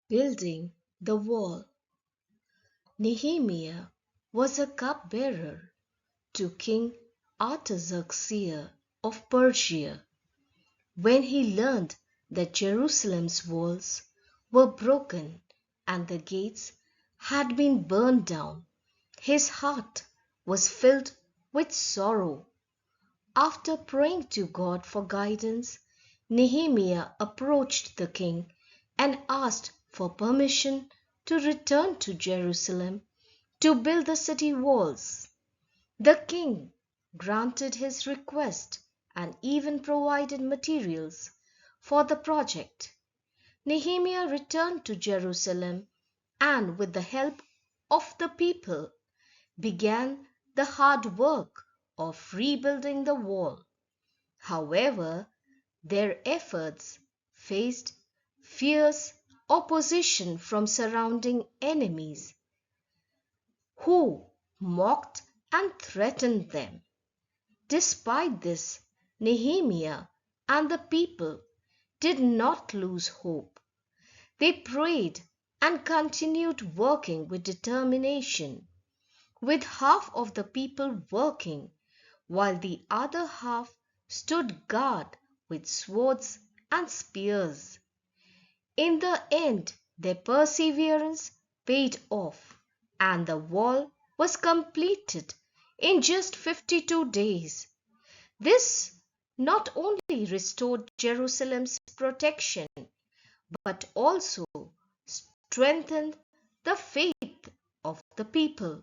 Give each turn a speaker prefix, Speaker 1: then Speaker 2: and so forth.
Speaker 1: Building the wall. Nehemiah was a cupbearer to King Artaxerxes of Persia. When he learned that Jerusalem's walls were broken and the gates had been burned down, his heart was filled with sorrow. After praying to God for guidance, Nehemiah approached the king and asked for permission to return to Jerusalem to build the city walls. The king granted his request and even provided materials for the project. Nehemiah returned to Jerusalem and, with the help of the people, began the hard work of rebuilding the wall. However, their efforts faced fierce opposition from surrounding enemies who mocked and threatened them. Despite this, Nehemiah and the people did not lose hope. They prayed and continued working with determination, with half of the people working while the other half stood guard with swords and spears. In the end, their perseverance paid off, and the wall was completed in just 52 days. This not only restored Jerusalem's protection but also strengthened the faith of the people.